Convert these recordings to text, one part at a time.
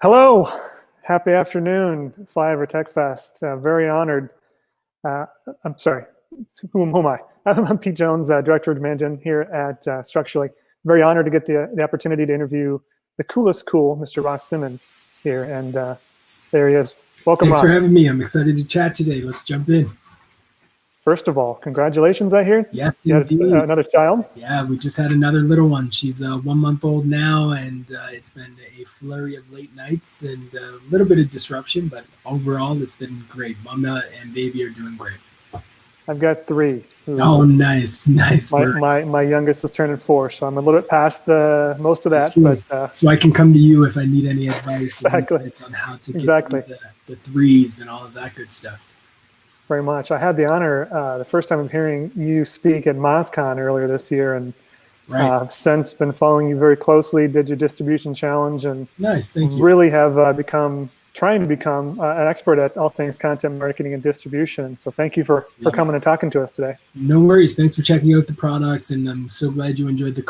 Hello, happy afternoon, Flyover Tech Fest. Very honored. I'm sorry, who am I? I'm Pete Jones, Director of Demand Gen here at Structurally. Very honored to get the opportunity to interview the coolest cool, Mr. Ross Simmonds here, and there he is. Welcome, Thanks Ross. for having me. I'm excited to chat today. Let's jump in. First of all, congratulations, I hear. Yes, You indeed. had another child? Yeah, we just had another little one. She's 1 month old now, and it's been a flurry of late nights and a little bit of disruption, but overall, it's been great. Mama and baby are doing great. I've got three. Oh, nice work. My youngest is turning 4, so I'm a little bit past most of that. But so I can come to you if I need any advice exactly. and insights on how to get through the threes and all of that good stuff. Very much. I had the honor, the first time of hearing you speak at MozCon earlier this year, and since been following you very closely, did your distribution challenge, and nice, thank you. Really have trying to become an expert at all things content marketing and distribution. So thank you for coming and talking to us today. No worries. Thanks for checking out the products, and I'm so glad you enjoyed the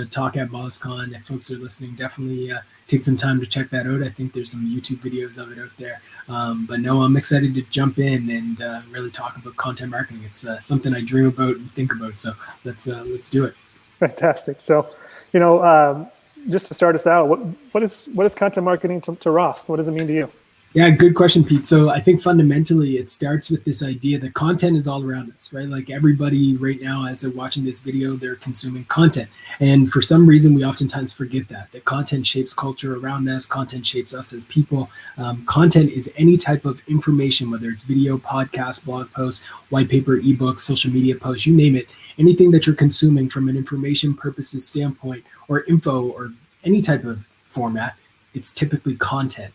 talk at MozCon. If folks are listening, definitely take some time to check that out. I think there's some YouTube videos of it out there. But no, I'm excited to jump in and really talk about content marketing. It's something I dream about and think about. So let's do it. Fantastic. So, just to start us out, what is content marketing to Ross? What does it mean to you? Yeah, good question, Pete. So I think fundamentally it starts with this idea that content is all around us, right? Like everybody right now, as they're watching this video, they're consuming content. And for some reason, we oftentimes forget that content shapes culture around us. Content shapes us as people. Content is any type of information, whether it's video, podcast, blog post, white paper, ebook, social media posts, you name it. Anything that you're consuming from an information purposes standpoint or info or any type of format, it's typically content.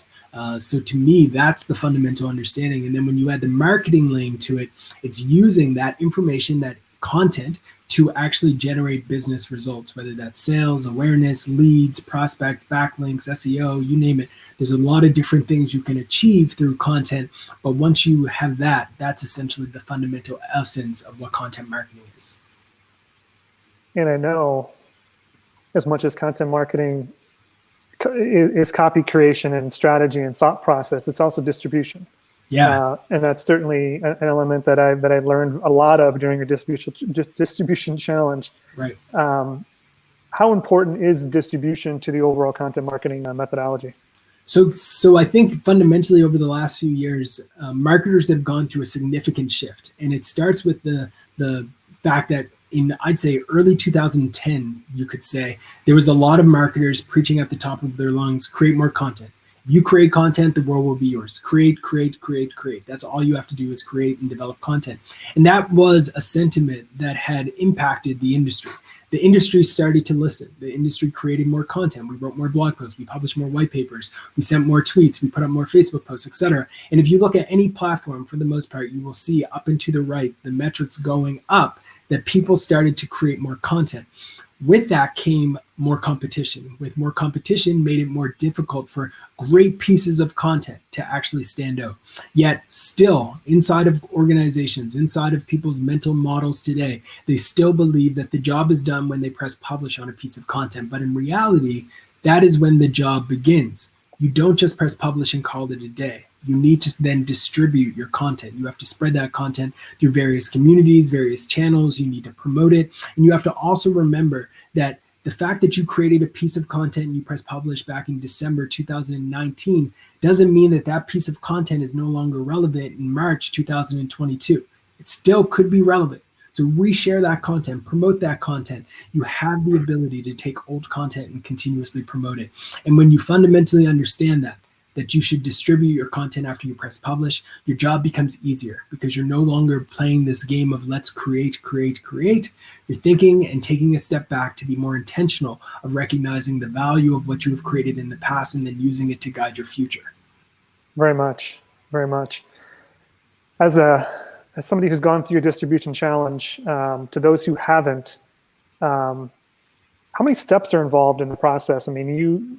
So to me, that's the fundamental understanding. And then when you add the marketing lane to it, it's using that information, that content, to actually generate business results, whether that's sales, awareness, leads, prospects, backlinks, SEO, you name it. There's a lot of different things you can achieve through content. But once you have that, that's essentially the fundamental essence of what content marketing is. And I know as much as content marketing is copy creation and strategy and thought process, it's also distribution. Yeah, and that's certainly an element that I've learned a lot of during your distribution challenge. Right. How important is distribution to the overall content marketing methodology? So I think fundamentally over the last few years, marketers have gone through a significant shift, and it starts with the fact that in, I'd say, early 2010, you could say, there was a lot of marketers preaching at the top of their lungs, create more content. If you create content, the world will be yours. Create. That's all you have to do is create and develop content. And that was a sentiment that had impacted the industry. The industry started to listen. The industry created more content. We wrote more blog posts. We published more white papers. We sent more tweets. We put up more Facebook posts, etc. And if you look at any platform, for the most part, you will see up and to the right, the metrics going up, that people started to create more content. With that came more competition. With more competition, made it more difficult for great pieces of content to actually stand out. Yet still, inside of organizations, inside of people's mental models today, they still believe that the job is done when they press publish on a piece of content. But in reality, that is when the job begins. You don't just press publish and call it a day. You need to then distribute your content. You have to spread that content through various communities, various channels. You need to promote it. And you have to also remember that the fact that you created a piece of content and you press publish back in December 2019 doesn't mean that that piece of content is no longer relevant in March 2022. It still could be relevant. So reshare that content, promote that content. You have the ability to take old content and continuously promote it. And when you fundamentally understand that you should distribute your content after you press publish, your job becomes easier because you're no longer playing this game of let's create. You're thinking and taking a step back to be more intentional of recognizing the value of what you have created in the past and then using it to guide your future. Very much. As somebody who's gone through your distribution challenge, to those who haven't, how many steps are involved in the process? I mean,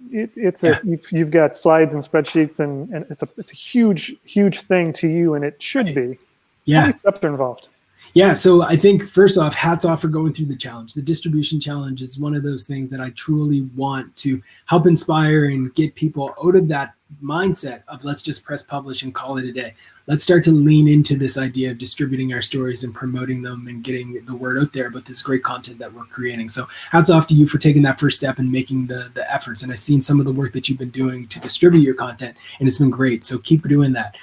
you've got slides and spreadsheets, and it's a huge thing to you, and it should be. Yeah. How many steps are involved? Yeah, so I think first off, hats off for going through the challenge. The distribution challenge is one of those things that I truly want to help inspire and get people out of that mindset of let's just press publish and call it a day. Let's start to lean into this idea of distributing our stories and promoting them and getting the word out there about this great content that we're creating. So hats off to you for taking that first step and making the efforts. And I've seen some of the work that you've been doing to distribute your content, and it's been great. So keep doing that.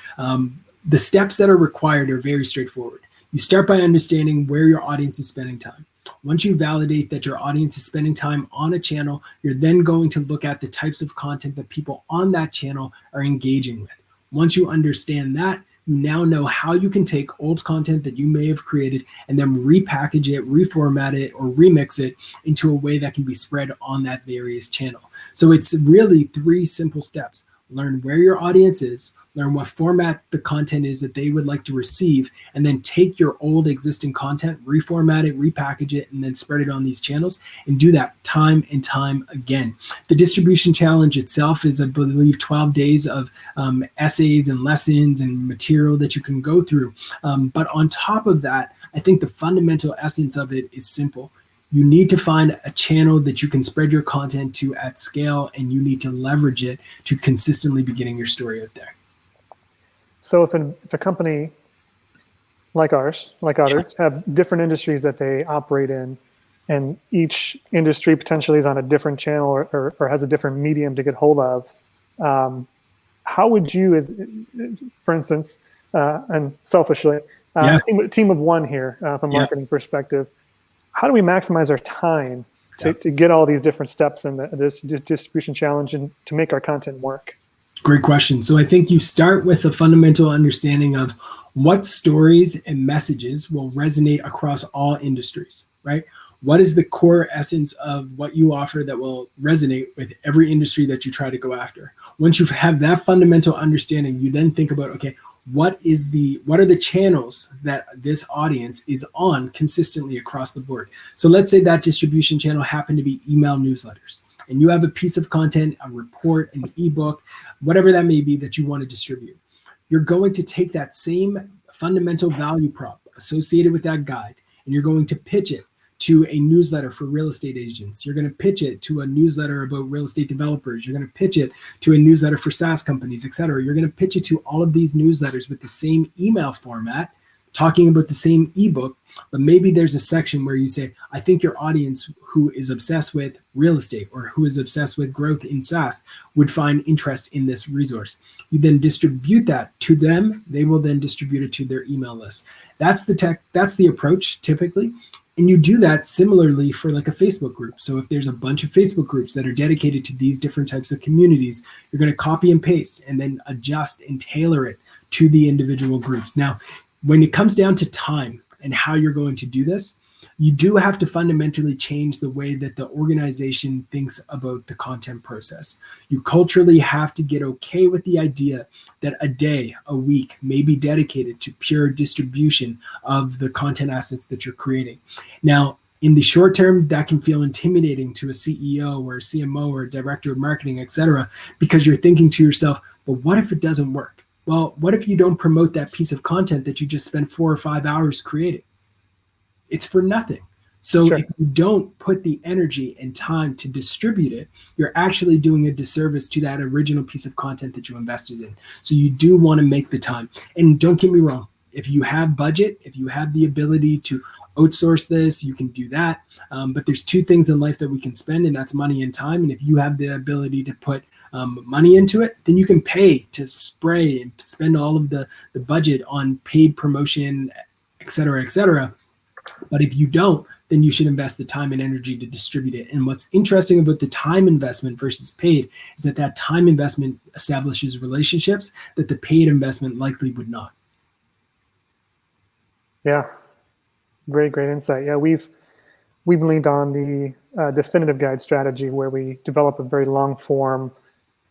The steps that are required are very straightforward. You start by understanding where your audience is spending time. Once you validate that your audience is spending time on a channel, you're then going to look at the types of content that people on that channel are engaging with. Once you understand that, you now know how you can take old content that you may have created and then repackage it, reformat it, or remix it into a way that can be spread on that various channel. So it's really 3 simple steps. Learn where your audience is, learn what format the content is that they would like to receive, and then take your old existing content, reformat it, repackage it, and then spread it on these channels, and do that time and time again. The distribution challenge itself is, I believe, 12 days of essays and lessons and material that you can go through. But on top of that, I think the fundamental essence of it is simple. You need to find a channel that you can spread your content to at scale, and you need to leverage it to consistently be getting your story out there. So if a company like ours, like others, have different industries that they operate in, and each industry potentially is on a different channel or has a different medium to get hold of, how would you, as for instance, and selfishly, team of one here from a marketing perspective, how do we maximize our time to get all these different steps in this distribution challenge and to make our content work? Great question. So I think you start with a fundamental understanding of what stories and messages will resonate across all industries, right? What is the core essence of what you offer that will resonate with every industry that you try to go after? Once you have that fundamental understanding, you then think about, okay, what are the channels that this audience is on consistently across the board? So let's say that distribution channel happened to be email newsletters, and you have a piece of content, a report, an ebook, whatever that may be that you want to distribute. You're going to take that same fundamental value prop associated with that guide, and you're going to pitch it to a newsletter for real estate agents. You're going to pitch it to a newsletter about real estate developers. You're going to pitch it to a newsletter for SaaS companies, et cetera. You're going to pitch it to all of these newsletters with the same email format, talking about the same ebook, but maybe there's a section where you say, I think your audience who is obsessed with real estate or who is obsessed with growth in SaaS would find interest in this resource. You then distribute that to them. They will then distribute it to their email list. That's the approach typically. And you do that similarly for like a Facebook group. So if there's a bunch of Facebook groups that are dedicated to these different types of communities, you're going to copy and paste and then adjust and tailor it to the individual groups. Now, when it comes down to time and how you're going to do this, you do have to fundamentally change the way that the organization thinks about the content process. You culturally have to get okay with the idea that a day, a week may be dedicated to pure distribution of the content assets that you're creating. Now, in the short term, that can feel intimidating to a CEO or a CMO or a director of marketing, et cetera, because you're thinking to yourself, but what if it doesn't work? Well, what if you don't promote that piece of content that you just spent 4 or 5 hours creating? It's for nothing. So if you don't put the energy and time to distribute it, you're actually doing a disservice to that original piece of content that you invested in. So you do want to make the time. And don't get me wrong, if you have budget, if you have the ability to outsource this, you can do that. But there's 2 things in life that we can spend, and that's money and time. And if you have the ability to put money into it, then you can pay to spray and spend all of the budget on paid promotion, et cetera, et cetera. But if you don't, then you should invest the time and energy to distribute it. And what's interesting about the time investment versus paid is that time investment establishes relationships that the paid investment likely would not. Yeah, great insight. Yeah, we've leaned on the definitive guide strategy where we develop a very long form,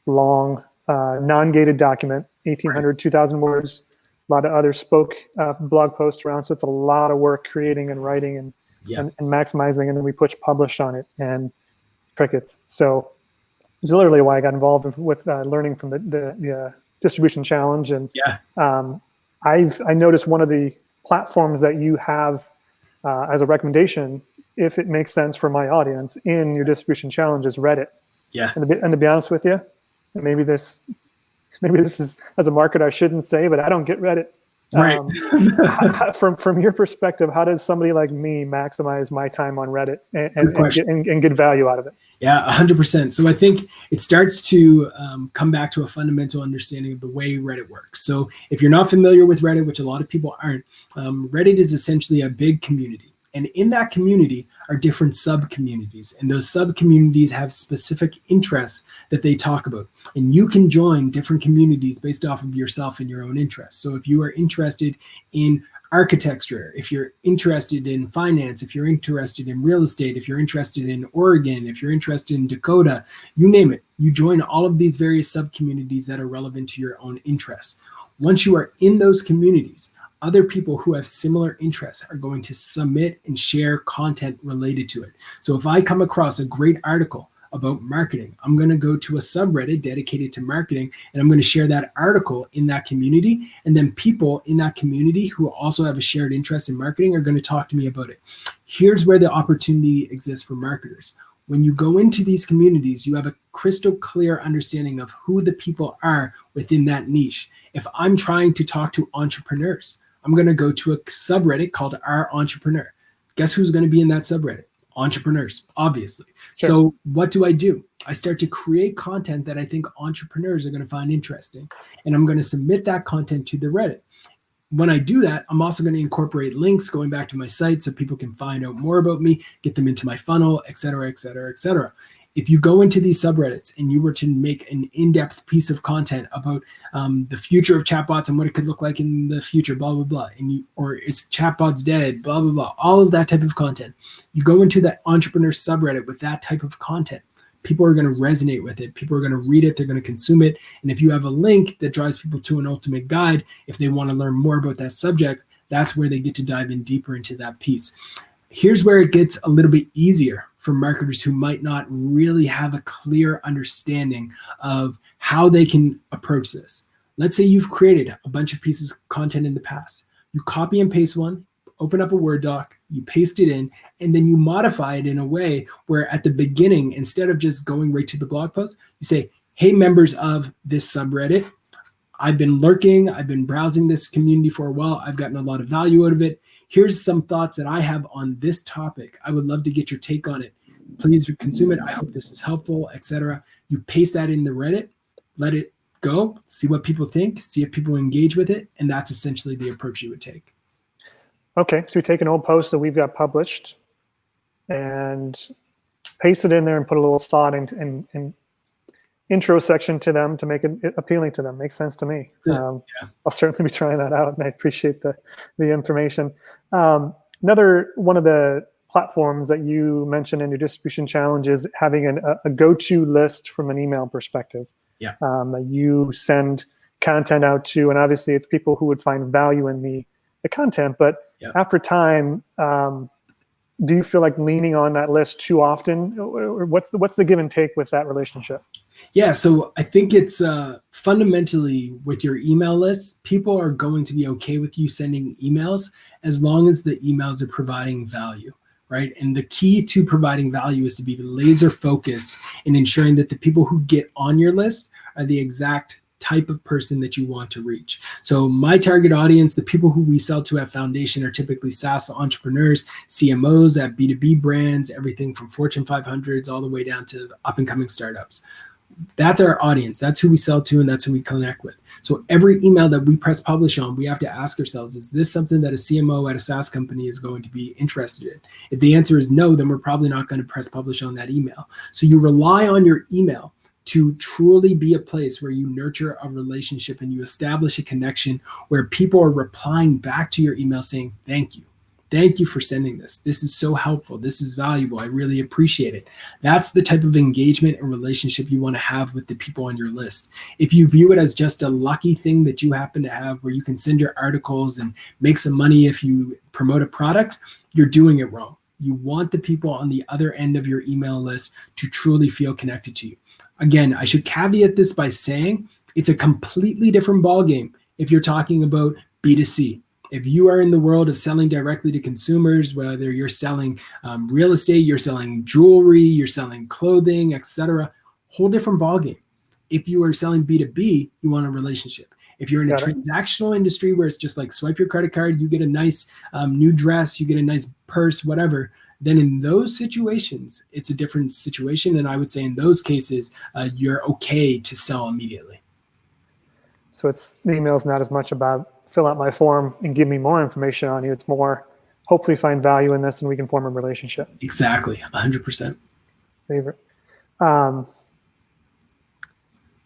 non-gated document, 1,800, 2,000 words. A lot of other blog posts around. So it's a lot of work creating and writing and maximizing, and then we publish on it, and crickets. So it's literally why I got involved with learning from the distribution challenge. And I noticed one of the platforms that you have as a recommendation, if it makes sense for my audience in your distribution challenge, is Reddit. Yeah. And to be honest with you, maybe this maybe this is, as a marketer, I shouldn't say, but I don't get Reddit. Right. From your perspective, how does somebody like me maximize my time on Reddit and get value out of it? Yeah, 100%. So I think it starts to come back to a fundamental understanding of the way Reddit works. So if you're not familiar with Reddit, which a lot of people aren't, Reddit is essentially a big community. And in that community are different sub-communities. And those sub-communities have specific interests that they talk about. And you can join different communities based off of yourself and your own interests. So if you are interested in architecture, if you're interested in finance, if you're interested in real estate, if you're interested in Oregon, if you're interested in Dakota, you name it, you join all of these various sub-communities that are relevant to your own interests. Once you are in those communities, other people who have similar interests are going to submit and share content related to it. So if I come across a great article about marketing, I'm going to go to a subreddit dedicated to marketing, and I'm going to share that article in that community. And then people in that community who also have a shared interest in marketing are going to talk to me about it. Here's where the opportunity exists for marketers. When you go into these communities, you have a crystal clear understanding of who the people are within that niche. If I'm trying to talk to entrepreneurs, I'm going to go to a subreddit called Our Entrepreneur. Guess who's going to be in that subreddit? Entrepreneurs, obviously. Sure. So what do? I start to create content that I think entrepreneurs are going to find interesting. And I'm going to submit that content to the Reddit. When I do that, I'm also going to incorporate links going back to my site so people can find out more about me, get them into my funnel, et cetera, et cetera, et cetera. If you go into these subreddits and you were to make an in-depth piece of content about the future of chatbots and what it could look like in the future, blah, blah, blah, or is chatbots dead, blah, blah, blah, all of that type of content, you go into that entrepreneur subreddit with that type of content, people are going to resonate with it. People are going to read it. They're going to consume it. And if you have a link that drives people to an ultimate guide, if they want to learn more about that subject, that's where they get to dive in deeper into that piece. Here's where it gets a little bit easier for marketers who might not really have a clear understanding of how they can approach this. Let's say you've created a bunch of pieces of content in the past. You copy and paste one, open up a Word doc, you paste it in, and then you modify it in a way where at the beginning, instead of just going right to the blog post, you say, hey, members of this subreddit, I've been lurking, I've been browsing this community for a while, I've gotten a lot of value out of it. Here's some thoughts that I have on this topic. I would love to get your take on it. Please consume it. I hope this is helpful, etc. You paste that in the Reddit, let it go, see what people think, see if people engage with it, and that's essentially the approach you would take. Okay, so we take an old post that we've got published and paste it in there and put a little thought and intro section to them to make it appealing to them. Makes sense to me. Yeah. I'll certainly be trying that out, and I appreciate the information. Another one of the platforms that you mentioned in your distribution challenge is having a go-to list from an email perspective. Yeah. That you send content out to, and obviously it's people who would find value in the content, but after time, do you feel like leaning on that list too often, or what's the give and take with that relationship? Yeah, so I think it's fundamentally with your email list, people are going to be okay with you sending emails as long as the emails are providing value, right? And the key to providing value is to be laser focused in ensuring that the people who get on your list are the exact type of person that you want to reach. So my target audience, the people who we sell to at Foundation, are typically SaaS entrepreneurs, CMOs at B2B brands, everything from Fortune 500s all the way down to up and coming startups. That's our audience. That's who we sell to, and that's who we connect with. So every email that we press publish on, we have to ask ourselves, is this something that a CMO at a SaaS company is going to be interested in? If the answer is no, then we're probably not going to press publish on that email. So you rely on your email to truly be a place where you nurture a relationship and you establish a connection where people are replying back to your email saying, thank you. Thank you for sending this. This is so helpful. This is valuable. I really appreciate it. That's the type of engagement and relationship you want to have with the people on your list. If you view it as just a lucky thing that you happen to have where you can send your articles and make some money if you promote a product, you're doing it wrong. You want the people on the other end of your email list to truly feel connected to you. Again, I should caveat this by saying it's a completely different ballgame if you're talking about B2C. If you are in the world of selling directly to consumers, whether you're selling real estate, you're selling jewelry, you're selling clothing, etc., whole different ballgame. If you are selling B2B, you want a relationship. If you're in a Got it. transactional industry where it's just like swipe your credit card, you get a nice new dress, you get a nice purse, whatever, then in those situations, it's a different situation. And I would say in those cases, you're okay to sell immediately. So the email's not as much about fill out my form and give me more information on you. It's more hopefully find value in this and we can form a relationship. Exactly, 100%. Favorite.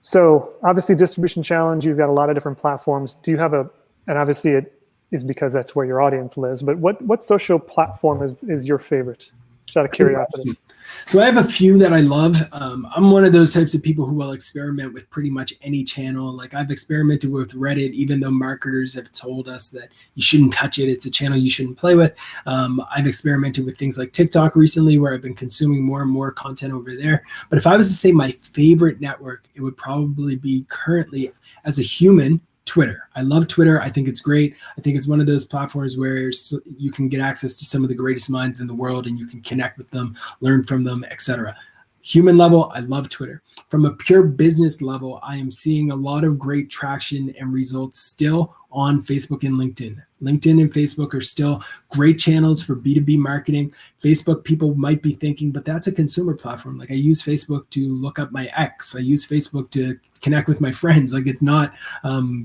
So obviously distribution challenge, you've got a lot of different platforms. Do you have and obviously it is because that's where your audience lives, but what social platform is your favorite? Just out of curiosity. So I have a few that I love. I'm one of those types of people who will experiment with pretty much any channel. Like I've experimented with Reddit, even though marketers have told us that you shouldn't touch it. It's a channel you shouldn't play with. I've experimented with things like TikTok recently, where I've been consuming more and more content over there. But if I was to say my favorite network, it would probably be currently as a human, Twitter. I love Twitter. I think it's great. I think it's one of those platforms where you can get access to some of the greatest minds in the world and you can connect with them, learn from them, etc. Human level, I love Twitter. From a pure business level, I am seeing a lot of great traction and results still on Facebook and LinkedIn. LinkedIn and Facebook are still great channels for B2B marketing. Facebook, people might be thinking, but that's a consumer platform. Like I use Facebook to look up my ex. I use Facebook to connect with my friends. Like it's not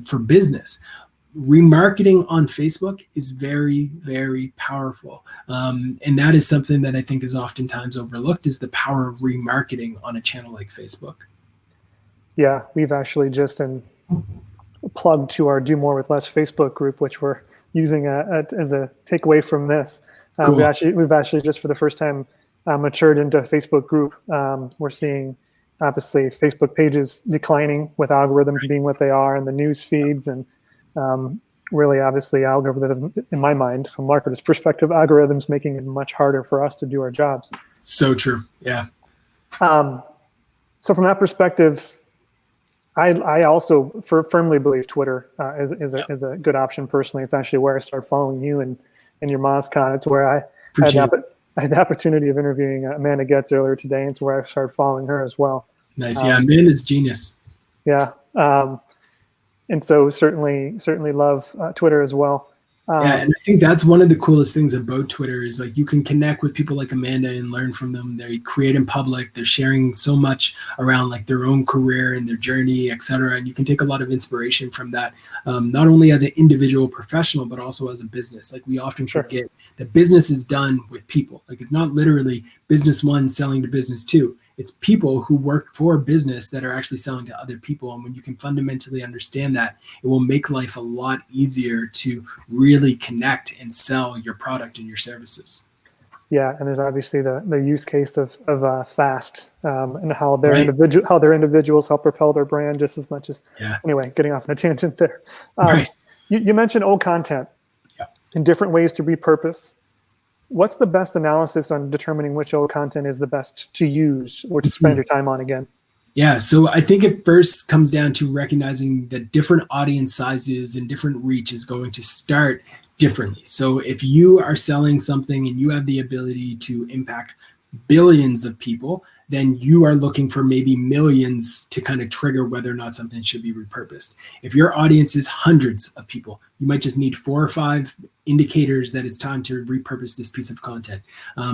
for business. Remarketing on Facebook is very, very powerful. And that is something that I think is oftentimes overlooked, is the power of remarketing on a channel like Facebook. Yeah, we've actually just plugged to our Do More with Less Facebook group, which we're using as a takeaway from this. Cool. We've actually just for the first time matured into a Facebook group. We're seeing obviously Facebook pages declining with algorithms being what they are and the news feeds and really obviously algorithm, in my mind, from marketers' perspective, algorithms making it much harder for us to do our jobs. So true. Yeah. So from that perspective, I also firmly believe Twitter is a good option personally. It's actually where I started following you and your MozCon. It's where I had the opportunity of interviewing Amanda Getz earlier today. And it's where I started following her as well. Nice. Yeah, Amanda's genius. Yeah. And so certainly love Twitter as well. Yeah, and I think that's one of the coolest things about Twitter is like you can connect with people like Amanda and learn from them. They create in public. They're sharing so much around like their own career and their journey, etc. And you can take a lot of inspiration from that, not only as an individual professional, but also as a business. Like we often forget that business is done with people. Like it's not literally business one selling to business two. It's people who work for a business that are actually selling to other people. And when you can fundamentally understand that, it will make life a lot easier to really connect and sell your product and your services. Yeah, and there's obviously the use case of Fast and how their individuals help propel their brand just as much as. Yeah. Anyway, getting off on a tangent there. You mentioned old content and different ways to repurpose. What's the best analysis on determining which old content is the best to use or to spend your time on again? Yeah, so I think it first comes down to recognizing that different audience sizes and different reach is going to start differently. So if you are selling something and you have the ability to impact billions of people, then you are looking for maybe millions to kind of trigger whether or not something should be repurposed. If your audience is hundreds of people, you might just need 4 or 5 indicators that it's time to repurpose this piece of content.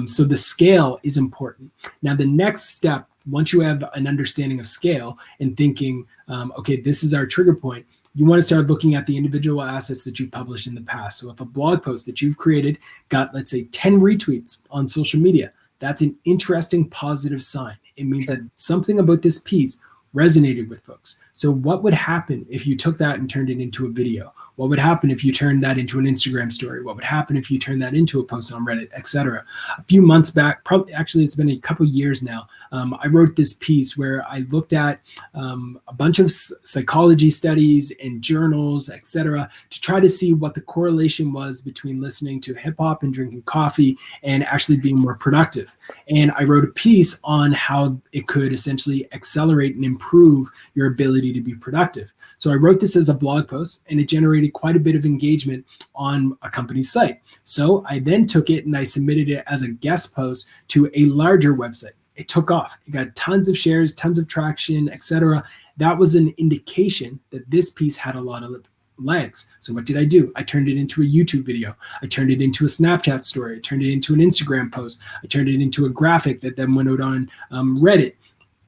So the scale is important. Now, the next step, once you have an understanding of scale and thinking, okay, this is our trigger point, you want to start looking at the individual assets that you've published in the past. So if a blog post that you've created got, let's say, 10 retweets on social media, that's an interesting positive sign. It means that something about this piece resonated with folks. So what would happen if you took that and turned it into a video? What would happen if you turned that into an Instagram story? What would happen if you turned that into a post on Reddit, etc.? A few months back, probably actually it's been a couple years now, I wrote this piece where I looked at a bunch of psychology studies and journals, etc., to try to see what the correlation was between listening to hip hop and drinking coffee and actually being more productive. And I wrote a piece on how it could essentially accelerate and improve your ability to be productive. So I wrote this as a blog post and it generated quite a bit of engagement on a company's site. So I then took it and I submitted it as a guest post to a larger website. It took off. It got tons of shares, tons of traction, etc. that was an indication that this piece had a lot of legs. So what did I do? I turned it into a YouTube video. I turned it into a Snapchat story. I turned it into an Instagram post. I turned it into a graphic that then went out on Reddit.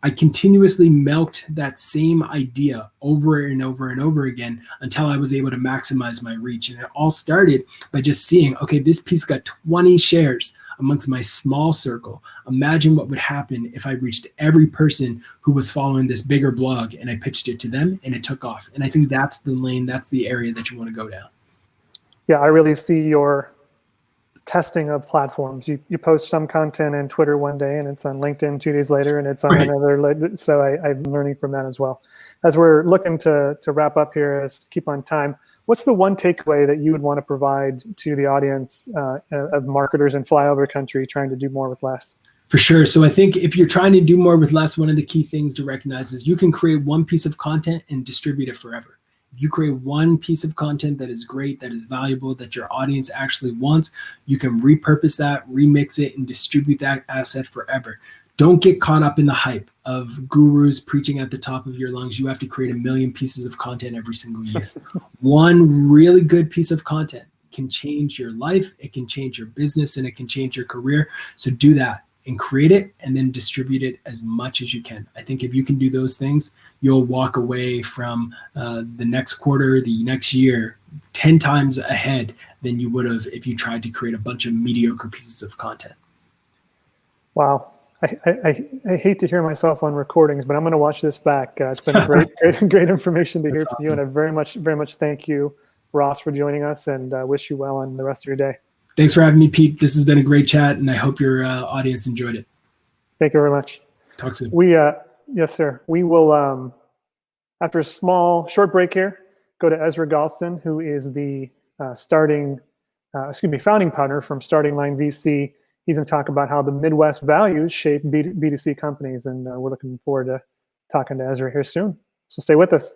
I continuously milked that same idea over and over and over again until I was able to maximize my reach. And it all started by just seeing, okay, this piece got 20 shares amongst my small circle. Imagine what would happen if I reached every person who was following this bigger blog and I pitched it to them and it took off. And I think that's the lane, that's the area that you want to go down. Yeah, I really see your testing of platforms. You post some content in Twitter one day and it's on LinkedIn 2 days later and it's on another. So I'm learning from that as well. As we're looking to wrap up here, as keep on time, what's the one takeaway that you would want to provide to the audience of marketers in flyover country trying to do more with less? For sure. So I think if you're trying to do more with less, one of the key things to recognize is you can create one piece of content and distribute it forever. If you create one piece of content that is great, that is valuable, that your audience actually wants, you can repurpose that, remix it, and distribute that asset forever. Don't get caught up in the hype of gurus preaching at the top of your lungs. You have to create 1 million pieces of content every single year. One really good piece of content can change your life, it can change your business, and it can change your career. So do that and create it and then distribute it as much as you can. I think if you can do those things, you'll walk away from the next quarter, the next year, 10 times ahead than you would have if you tried to create a bunch of mediocre pieces of content. Wow. I hate to hear myself on recordings, but I'm going to watch this back. It's been great information to hear from you, and I very much thank you, Ross, for joining us, and wish you well on the rest of your day. Thanks for having me, Pete. This has been a great chat, and I hope your audience enjoyed it. Thank you very much. Talk soon. Yes, sir. We will, after a short break here, go to Ezra Galston, who is the founding partner from Starting Line VC. He's going to talk about how the Midwest values shape B2C companies, and we're looking forward to talking to Ezra here soon. So stay with us.